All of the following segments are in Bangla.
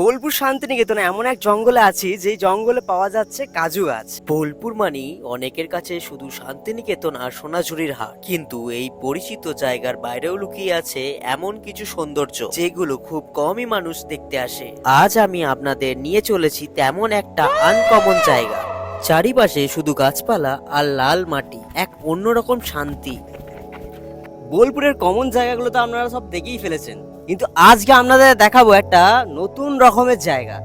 বোলপুর শান্তিনিকেতনে এমন এক জঙ্গলে আছি যে জঙ্গলে পাওয়া যাচ্ছে কাজু গাছ। বোলপুর মানি অনেকের কাছে শুধু শান্তিনিকেতন আর সোনাঝুরির হাট, কিন্তু এই পরিচিত জায়গার বাইরেও লুকিয়ে আছে এমন কিছু সৌন্দর্য যেগুলো খুব কমই মানুষ দেখতে আসে। আজ আমি আপনাদের নিয়ে চলেছি তেমন একটা আনকমন জায়গা। চারিপাশে শুধু গাছপালা আর লাল মাটি, এক অন্যরকম শান্তি। বোলপুরের কমন জায়গাগুলো তো আপনারা সব দেখেই ফেলেছেন, কিন্তু আজকে আপনাদের দেখাবো একটা নতুন রকমের জায়গা,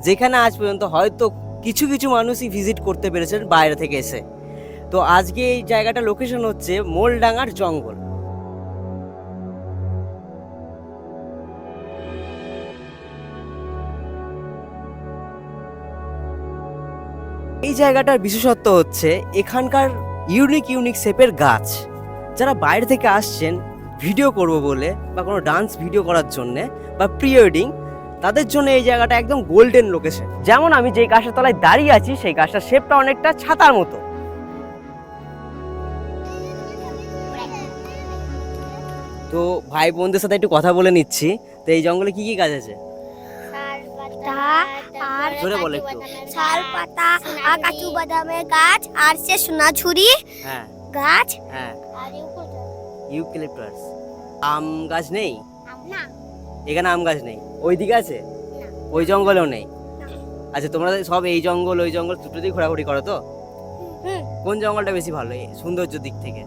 যেখানে আজ পর্যন্ত হয়তো কিছু কিছু মানুষই ভিজিট করতে পেরেছেন বাইরে থেকে এসে। তো আজকে এই জায়গাটা লোকেশন হচ্ছে মোলডাঙ্গার জঙ্গল। এই জায়গাটার বিশেষত্ব হচ্ছে এখানকার ইউনিক শেপের গাছ। যারা বাইরে থেকে আসছেন ভিডিও করব বলে বা কোনো ডান্স ভিডিও করার জন্যে বা প্রি ওয়েডিং, তাদের জন্য এই জায়গাটা একদম গোল্ডেন লোকেশন। যেমন আমি যেই গাছের তলায় দাঁড়িয়ে আছি সেই গাছটার শেপটা অনেকটা ছাতার মতো। তো ভাই বোনদের সাথে একটু কথা বলে নিচ্ছি। তো এই জঙ্গলে কি কি গাছ আছে? জোরে বলো একটু। শাল পাতা আর কাজু বাদামের গাছ আর সে সোনাঝুরি হ্যাঁ গাছ। হ্যাঁ, ইউক্যালিপটাস। আম গাছ নেই? না, এখানে আম গাছ নেই। ওইদিকে আছে? ওই জঙ্গলেও নেই। আচ্ছা, তোমরা সব এই জঙ্গল ওই জঙ্গল দুটোতেই ঘোরাঘুরি করো তো? কোন জঙ্গলটা বেশি ভালো এই সৌন্দর্য দিক থেকে?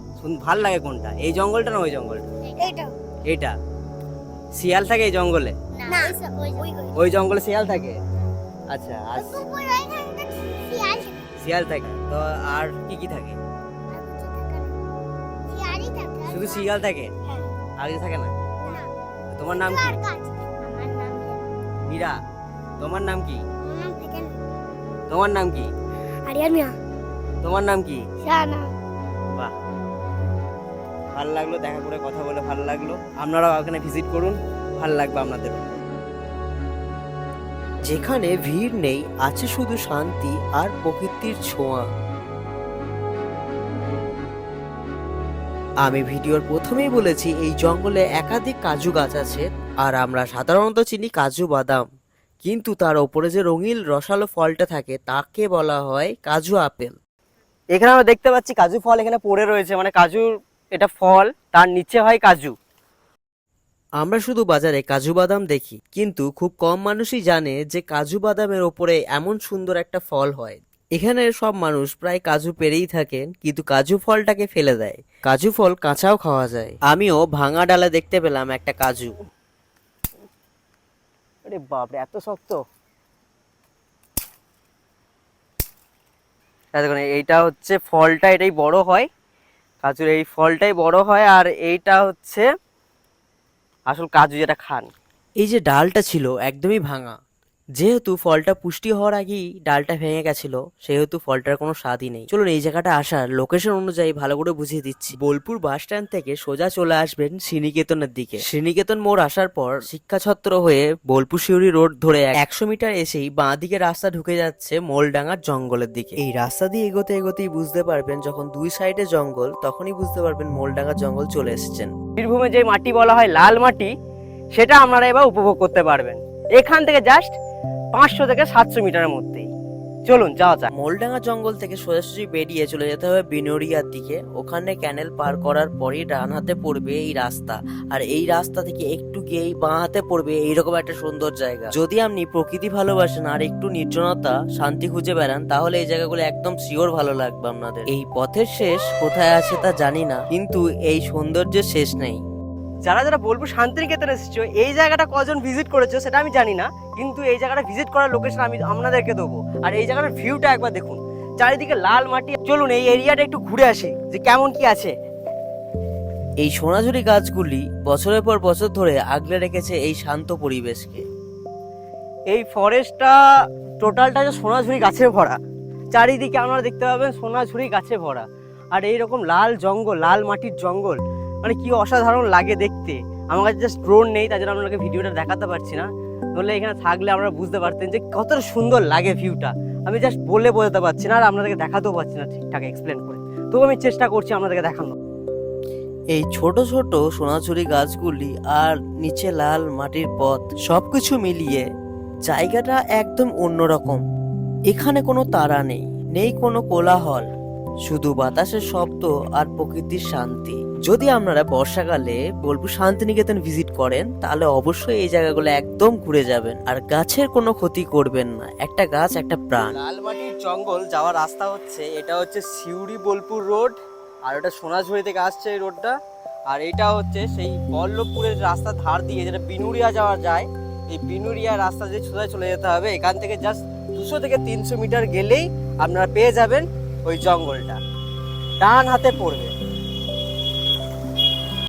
ভাল লাগে কোনটা, এই জঙ্গলটা না ওই জঙ্গলটা? এইটা এইটা। শিয়াল থাকে এই জঙ্গলে? না, ওই জঙ্গলে শিয়াল থাকে? আচ্ছা, আর শিয়াল থাকে তো আর কি কি থাকে? শুধু শিয়াল থাকে, আর কিছু থাকে না? তোমার নাম কি? মীরা। তোমার নাম কি? তোমার নাম কি? আরিয়ান মিয়া। তোমার নাম কি? শানা। বাহ, ভালো লাগলো দেখা করে, কথা বলে ভালো লাগলো। আপনারাও ওখানে ভিজিট করুন, ভালো লাগবে আপনাদের। যেখানে ভিড় নেই, আছে শুধু শান্তি আর প্রকৃতির ছোঁয়া। আমি ভিডিওর প্রথমেই বলেছি এই জঙ্গলে একাধিক কাজু গাছ আছে, আর আমরা সাধারণত চিনি কাজু বাদাম, কিন্তু তার ওপরে যে রঙিন রসালো ফলটা থাকে তাকে বলা হয় কাজু আপেল। এখানে আমরা দেখতে পাচ্ছি কাজু ফল এখানে পড়ে রয়েছে, মানে কাজুর এটা ফল, তার নিচে হয় কাজু। আমরা শুধু বাজারে কাজু বাদাম দেখি, কিন্তু খুব কম মানুষই জানে যে কাজু বাদামের ওপরে এমন সুন্দর একটা ফল হয়। এখানে সব মানুষ প্রায় কাজু পেরেই থাকেন, কিন্তু কাজু ফলটাকে ফেলে দেয়। কাজু ফল কাঁচাও খাওয়া যায়। আমিও ভাঙা ডালে দেখতে পেলাম একটা কাজু। আরে বাপরে, এত শক্ত! দেখুন, এইটা হচ্ছে ফলটা, এটাই বড় হয় কাজুর, এই ফলটাই বড় হয়, আর এইটা হচ্ছে আসল কাজু যেটা খান। এই যে ডালটা ছিল একদমই ভাঙা, যেহেতু ফলটা পুষ্টি হওয়ার আগেই ডালটা ভেঙে গেছিল, সেহেতু ফলটার কোনো স্বাদই নেই। চলুন এই জায়গাটা আসার লোকেশন অনুযায়ী ভালো করে বুঝিয়ে দিচ্ছি। বোলপুর বাস স্ট্যান্ড থেকে সোজা চলে আসবেন শ্রীনিকেতনের দিকে। শ্রীনিকেতন মোড় আসার পর শিক্ষা ছত্র হয়ে বোলপুর শিউরি রোড ধরে 100 মিটার এসেই বাঁ দিকে রাস্তা ঢুকে যাচ্ছে মোলডাঙ্গার জঙ্গলের দিকে। এই রাস্তা দিয়ে এগোতে এগোতেই বুঝতে পারবেন, যখন দুই সাইডে জঙ্গল তখনই বুঝতে পারবেন মোলডাঙ্গার জঙ্গল চলে এসেছেন। বীরভূমে যে মাটি বলা হয় লাল মাটি, সেটা আপনারা এবার উপভোগ করতে পারবেন এখান থেকে জাস্ট 500 থেকে 700 মিটারের মধ্যেই। চলুন যাওয়া যাক। মোলডাঙ্গা জঙ্গল থেকে সোজাসুজি বেরিয়ে চলে যেতে হবে বিনোরিয়ার দিকে। ওখানে ক্যানেল পার করার পরই ডান হাতে পড়বে এই রাস্তা, আর এই রাস্তা থেকে একটু গিয়েই বাঁ হাতে পড়বে এইরকম একটা সুন্দর জায়গা। যদি আপনি প্রকৃতি ভালোবাসেন আর একটু নির্জনতা শান্তি খুঁজে বেড়ান, তাহলে এই জায়গাগুলো একদম শিওর ভালো লাগবে আপনাদের। এই পথের শেষ কোথায় আছে তা জানি না, কিন্তু এই সৌন্দর্যের শেষ নেই। যারা যারা বলবো শান্তিনিকেতন এসেছো, এই জায়গাটা কজন ভিজিট করেছো সেটা আমি জানি না, কিন্তু এই জায়গাটা ভিজিট করার লোকেশন আমি আপনাদেরকে দেবো। আর এই জায়গাটার ভিউটা একবার দেখুন, চারিদিকে লাল মাটি। চলুন এই এরিয়াটা একটু ঘুরে আসি যে কেমন কি আছে। এই সোনাঝুরি গাছগুলি বছরের পর বছর ধরে আগলে রেখেছে এই শান্ত পরিবেশকে। এই ফরেস্টটা টোটালটা যে সোনাঝুরি গাছে ভরা, চারিদিকে আপনারা দেখতে পাবেন সোনাঝুরি গাছে ভরা। আর এইরকম লাল জঙ্গল, লাল মাটির জঙ্গল, মানে কি অসাধারণ লাগে দেখতে। আমার কাছে জাস্ট ড্রোন নেই, তাই জন্য আপনাকে ভিডিওটা দেখাতে পারছি না, নইলে এখানে থাকলে আপনারা বুঝতে পারতেন যে কতটা সুন্দর লাগে ভিউটা। আমি জাস্ট বলে বোঝাতে পারছি না, আর আপনাদেরকে দেখাতেও পারছি না ঠিকঠাক এক্সপ্লেন করে, তবু আমি চেষ্টা করছি আপনাদেরকে দেখানো। এই ছোট ছোট সোনাঝুরি গাছগুলি আর নিচে লাল মাটির পথ, সবকিছু মিলিয়ে জায়গাটা একদম অন্যরকম। এখানে কোনো তারা নেই, নেই কোনো কোলাহল, শুধু বাতাসের শব্দ আর প্রকৃতির শান্তি। যদি আপনারা বর্ষাকালে বোলপুর শান্তিনিকেতন ভিজিট করেন তাহলে অবশ্যই এই জায়গাগুলো একদম ঘুরে যাবেন আর গাছের কোনো ক্ষতি করবেন না। একটা গাছ একটা প্রাণ। লালমাটির জঙ্গল যাওয়ার রাস্তা হচ্ছে, এটা হচ্ছে সিউড়ি বোলপুর রোড, আর ওটা সোনাঝুরি থেকে আসছে এই রোডটা। আর এটা হচ্ছে সেই বল্লভপুরের রাস্তা ধার দিয়ে যেটা বিনুরিয়া যাওয়া যায়, এই বিনুরিয়া রাস্তা দিয়ে সোজা চলে যেতে হবে। এখান থেকে জাস্ট 200 থেকে 300 মিটার গেলেই আপনারা পেয়ে যাবেন ওই জঙ্গলটা, ডান হাতে পড়বে।